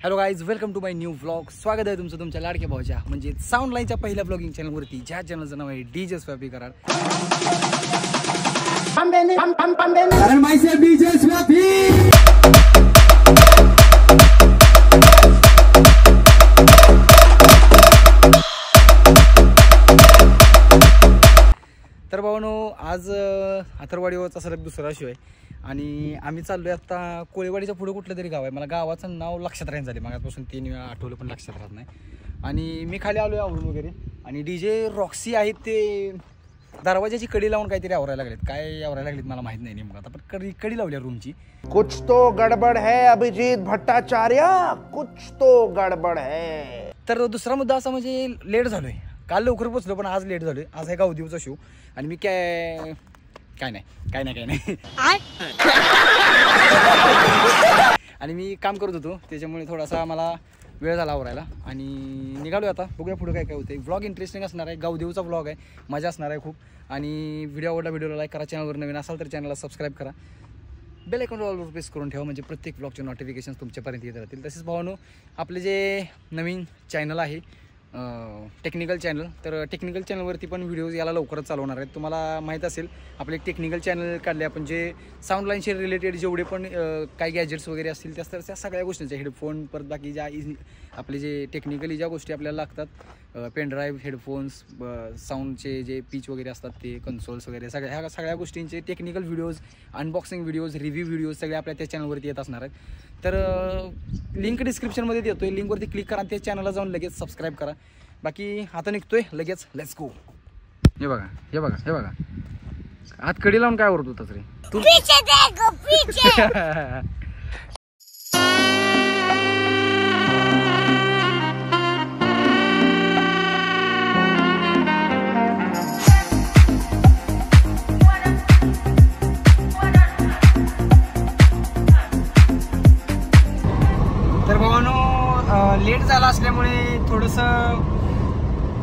Hello guys, welcome to my new vlog. स्वागत आहे तुमचं तुमच्या लाडक्या भाऊच्या म्हणजे साऊंड लाईनच्या पहिल्या ब्लॉगिंग चॅनलवरती, ज्या चॅनलचं नाव आहे डीजे स्वापी कराड. तर भावानो, आज आतरवाडीवरचा सलग दुसरा शो आहे आणि आम्ही चाललोय आता कोळीवाडीच्या पुढे कुठलं तरी गाव आहे. मला गावाचं नाव लक्षात राहीन झाले, मागापासून 3 वेळा आठवलं पण लक्षात राहत नाही. आणि मी खाली आलोय आवरून वगैरे, आणि डीजे रॉक्सी आहेत ते दरवाजाची कडी लावून काहीतरी आवरायला लागलेत. काय आवरायला लागलेत मला माहित नाही नेमकं. आता पण कडी लावल्या रूमची. कुछ तो गडबड है अभिजीत भट्टाचार्य, कुछ तो गडबड है. तर दुसरा मुद्दा असा म्हणजे लेट झालोय. काल लवकर पोचलो पण आज लेट झालोय. आज आहे गावदेवचा शो आणि मी काय नाही आणि मी काम करत होतो, त्याच्यामुळे थोडासा मला वेळ झाला आवरायला आणि निघालो आता. बघूया पुढे काय काय होते. व्लॉग इंटरेस्टिंग असणार आहे, गावदेवचा व्लॉग आहे, मजा असणार आहे खूप. आणि व्हिडिओ आवडला व्हिडिओला लाईक करा, चॅनलवर नवीन असाल तर चॅनलला सबस्क्राईब करा, बेल आयकॉन ऑलवर प्रेस करून ठेवा म्हणजे प्रत्येक व्लॉगचे नोटिफिकेशन तुमच्यापर्यंत येत राहतील. तसेच भावानो, आपले जे नवीन चॅनल आहे टेक्निकल चॅनल, तर टेक्निकल चॅनलवरती पण व्हिडिओज याला लवकरच चालवणार आहेत. तुम्हाला माहीत असेल आपले एक टेक्निकल चॅनल काढले आपण, जे साऊंड लाईनशी रिलेटेड जेवढे पण काही गॅजेट्स वगैरे असतील त्या सगळ्या गोष्टींच्या, हेडफोन परत बाकी ज्या आपले जे टेक्निकली ज्या गोष्टी आपल्याला लागतात, पेनड्राईव्ह, हेडफोन्स, साऊंडचे जे पिच वगैरे असतात ते, कन्सोल्स वगैरे, ह्या सगळ्या गोष्टींचे technical videos, unboxing videos, review videos सगळे आपल्या त्या चॅनलवरती येत असणार आहेत. तर लिंक डिस्क्रिप्शनमध्ये देतो आहे, लिंकवरती क्लिक करा, त्या चॅनलला जाऊन लगेच सबस्क्राईब करा. बाकी आता निघतोय लगेच, लेट्स गो. हे बघा आत कडी लावून काय ओरत होतास रे तू? तर भावानो, लेट झाला असल्यामुळे थोडंसं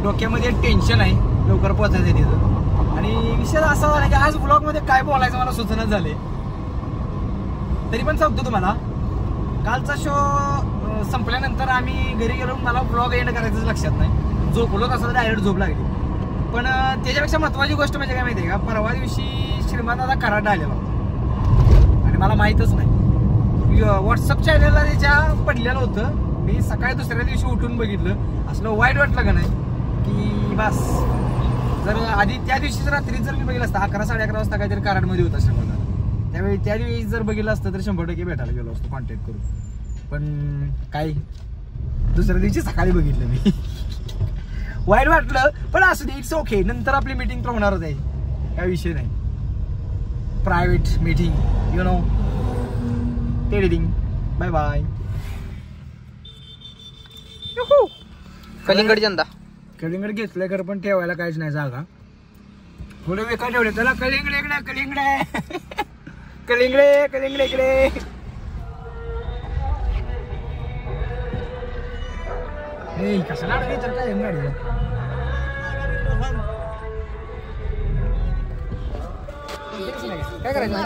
डोक्यामध्ये टेन्शन आहे लवकर पोहोचायचं तिथं. आणि विषय असा झाला की आज ब्लॉगमध्ये काय बोलायचं मला सुचनाच झाले. तरी पण सांगतो तुम्हाला, कालचा शो संपल्यानंतर आम्ही घरी गेलो, मला ब्लॉग एंड करायचं लक्षात नाही. झोपलो तसं डायरेक्ट झोप लागली. पण त्याच्यापेक्षा महत्त्वाची गोष्ट म्हणजे काय माहिती आहे का, परवा दिवशी श्रीमंताचा कराड आलेला आणि मला माहीतच नाही. व्हॉट्सअप चॅनलला त्याच्या पडलेलं होतं. मी सकाळी दुसऱ्या दिवशी उठून बघितलं, असलं वाईट वाटलं का नाही की बस. जर आधी त्या दिवशीच रात्री जर मी बघितलं असतं, 11-11:30 वाजता काहीतरी कराडमध्ये होता श्रीमंत, त्यावेळी त्या दिवशी जर बघितलं असतं तर 100% भेटायला गेलो असतो कॉन्टॅक्ट करून. पण काय, दुसऱ्या दिवशी सकाळी बघितलं मी. वाईट वाटलं पण असं इट्स ओके. नंतर आपली मीटिंग तर होणारच आहे, काय विषय नाही. प्रायव्हेट मीटिंग, यु नो, टेडिंग. Bye bye. कलिंगड जनता कलिंगड घेतलंय खरं, पण ठेवायला काहीच नाही जागा. थोडे वेका ठेवले त्याला. कलिंगडे इकडे, कलिंगडे इकडे. कसं लागलं तर काय गाडी काय करायचं.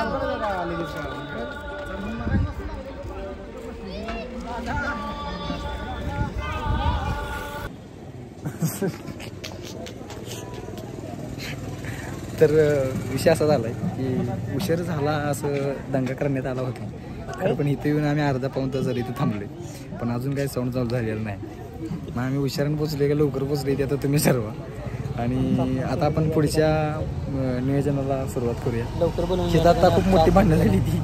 तर विषय असा झालाय की उशीर झाला असं दंगा करण्यात आला होता खरं, पण इथे येऊन आम्ही अर्धा पाऊण तास जरी इथे थांबलोय, पण अजून काही साऊंड चालू झालेलं नाही. मग आम्ही उशिराने पोचले का लवकर पोचले ते आता तुम्ही सर्व. आणि आता आपण पुढच्या नियोजनाला सुरुवात करूया. लवकर आता खूप मोठी भांडणं झाली ती.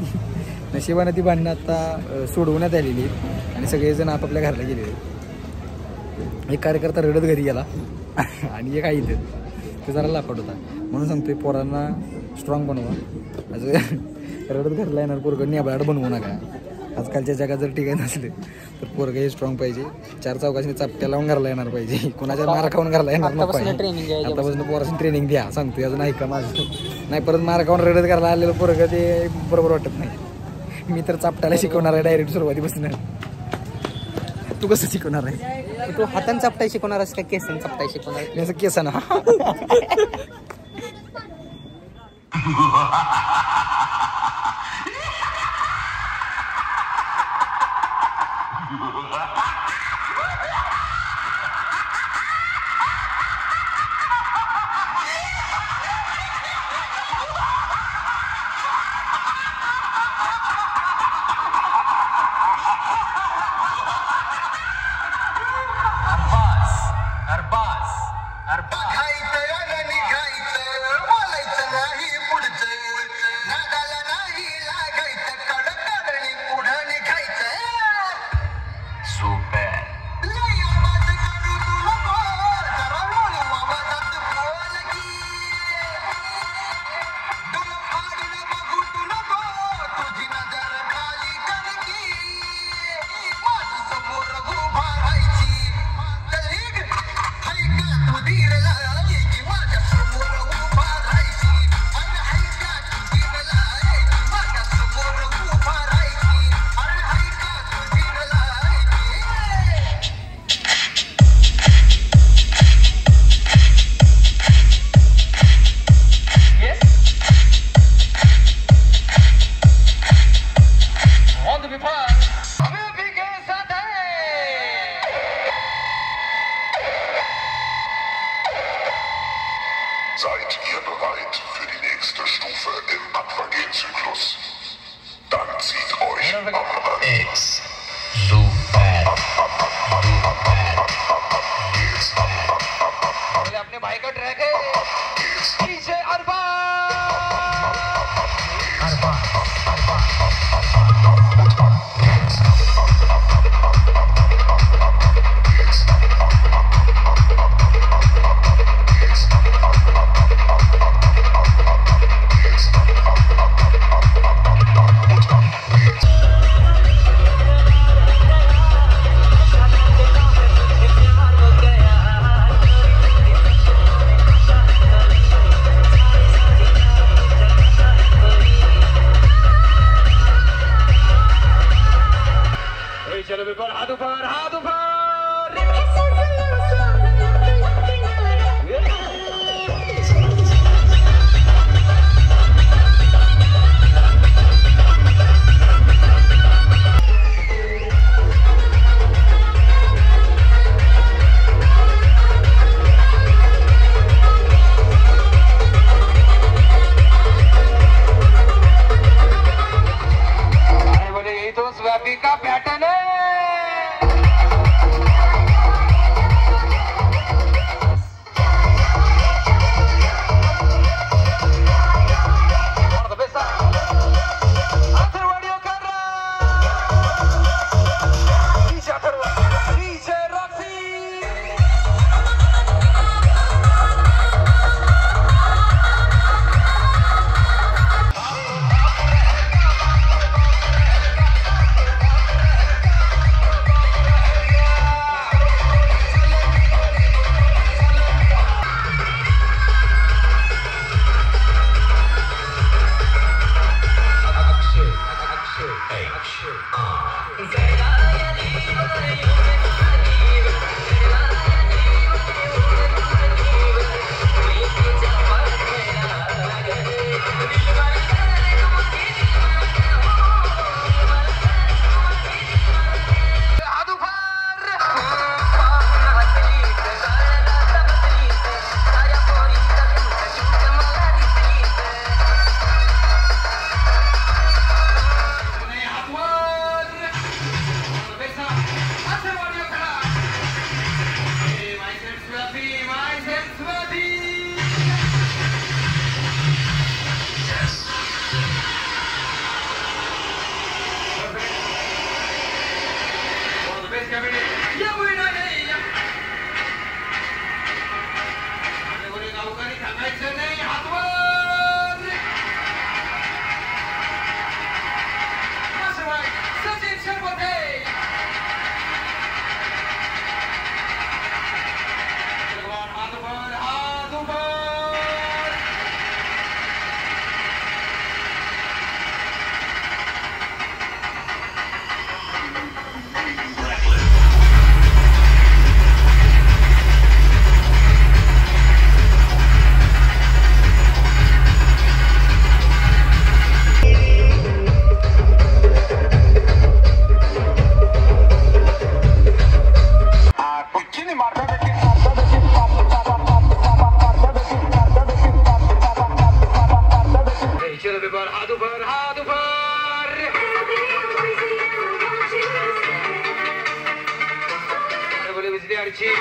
नशिबाने ती भांडणं आता सोडवण्यात आलेली आहेत आणि सगळेजण आपापल्या घराला गेलेले आहेत. एक कार्यकर्ता रडत घरी गेला आणि एक आई ते जरा लापट होता. म्हणून सांगतोय पोरांना स्ट्रॉंग बनवा. असं रडत घरला येणार पोरगं नेबाड बनवू नका. आजकालच्या जगात जर टिकायचं नसले तर पोरगं हे स्ट्रॉंग पाहिजे. 4 चौकाशी चापट्या लावून घरला येणार पाहिजे, कोणाच्या मार खाऊन घरला येणार नको. आतापासून पोराची ट्रेनिंग द्या सांगतोय. अजून ऐका माझं नाही, परत मार खाऊन रडत घरला आलेलं पोरगं ते बरोबर वाटत नाही. मी तर चापटायला शिकवणार आहे डायरेक्ट सुरुवातीपासून. तू कसं शिकवणार आहे? तू हातान चापटाय शिकवणार आहेस का केसन चापटाय शिकवणार? असं केसाना. Seid ihr bereit für die nächste Stufe im Aquagenzyklus? Dann zieht euch am X. अपने भाई का ट्रैक है पीछे का पैटर्न है। Reckless.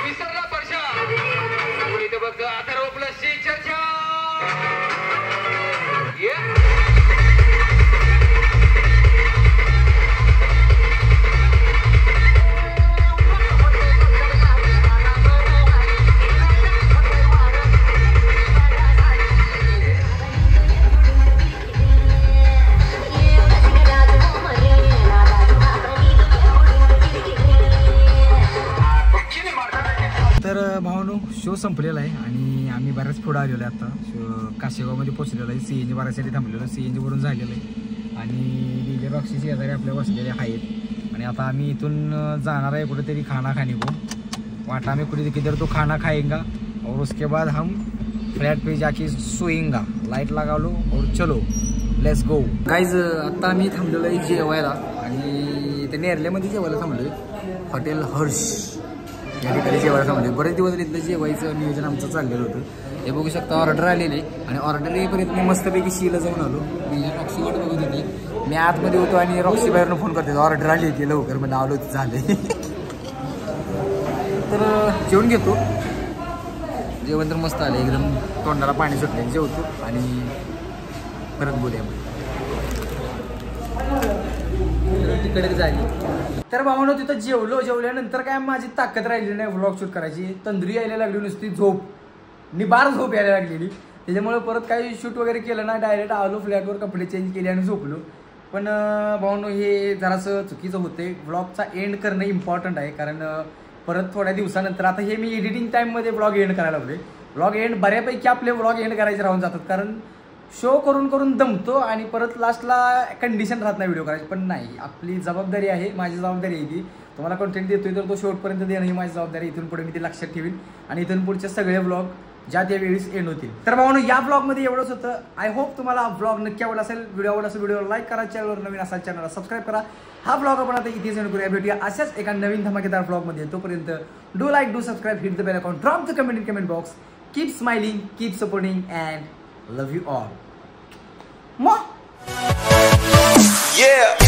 विसरला परशा कोणी तर बघ अथर्व प्लसची चर्चा तर भावानो शो संपलेला आहे आणि आम्ही बऱ्याच पुढे आलेलो आहे आता काशेगावमध्ये पोहोचलेलो आहे. CNG भरायसाठी थांबलेलो CNG भरून झालेलं आहे आणि डीजे रॉक्सी शेजारी आपल्या बसलेले आहेत आणि आता आम्ही इथून जाणार आहे कुठेतरी खाना खाने को वाटा में कुछ किधर तो खाना खाएगा और उसके बाद हम फ्लैट पे जाके सोएंगा. लाईट लगा लो और चलो लेट्स गो. गाईज आता आम्ही थांबलेलो आहे जेवायला आणि ते नेरल्यामध्ये जेवायला थांबलो आहे हॉटेल हर्ष या ठिकाणी जेवायला थांबले. बरेच दिवस इथलं जेवायचं नियोजन आमचं चाललेलं होतं. हे बघू शकता ऑर्डर आलेली आणि ऑर्डर येईपर्यंत मी मस्तपैकी शीला जाऊन आलो. मी रॉक्सी वाट बघत होती. मी आतमध्ये होतो आणि रॉक्सी बाहेरनं फोन करते ऑर्डर आली होती लवकर म्हणजे आलो झाले. तर जेवण घेतो. जेवण तर मस्त आलं एकदम तोंडाला पाणी सुटले. जेवतो आणि परत बोलूया तिकडे जायला. तर भावानो तिथं जेवल्यानंतर काय माझी ताकद राहिली नाही व्लॉग शूट करायची. तंद्री यायला लागली नुसती झोप निबार झोप यायला लागलेली. त्याच्यामुळे परत काही शूट वगैरे केलं ना डायरेक्ट आलो फ्लॅटवर कपडे चेंज केले आणि झोपलो. पण भावानो हे जरासं चुकीचं होते. व्लॉगचा एंड करणं इम्पॉर्टंट आहे कारण परत थोड्या दिवसानंतर आता हे मी एडिटिंग टाईममध्ये व्लॉग एंड करायला लागले. व्लॉग एंड बऱ्यापैकी आपले व्लॉग एंड करायचे राहून जातात कारण शो करून करून दमतो आणि परत लास्टला कंडिशन राहत नाही व्हिडिओ करायची. पण नाही आपली जबाबदारी आहे. माझी जबाबदारी आहे की तुम्हाला कंटेंट देतोय तर तो शेवटपर्यंत देणं ही माझी जबाबदारी. इथून पुढे मी ते लक्षात ठेवीन आणि इथून पुढचे सगळे व्लॉग ज्या त्यावेळीस एंड होतील. तर भावानो या ब्लॉगमध्ये एवढंच होतं. आय होप तुम्हाला ब्लॉग नक्की आवडला असेल. व्हिडिओ आवडला असेल व्हिडिओला लाईक करा. चॅनलवर नवीन असाल चॅनलला सबस्क्राईब करा. हा ब्लॉग आपण आता इथे सेंड करूया. भेटूया अशाच एका नवीन धमाकेदार ब्लॉगमध्ये. तोपर्यंत do like do subscribe hit the bell icon drop the comment in comment box. Keep smiling keep supporting and love you all. Yeah.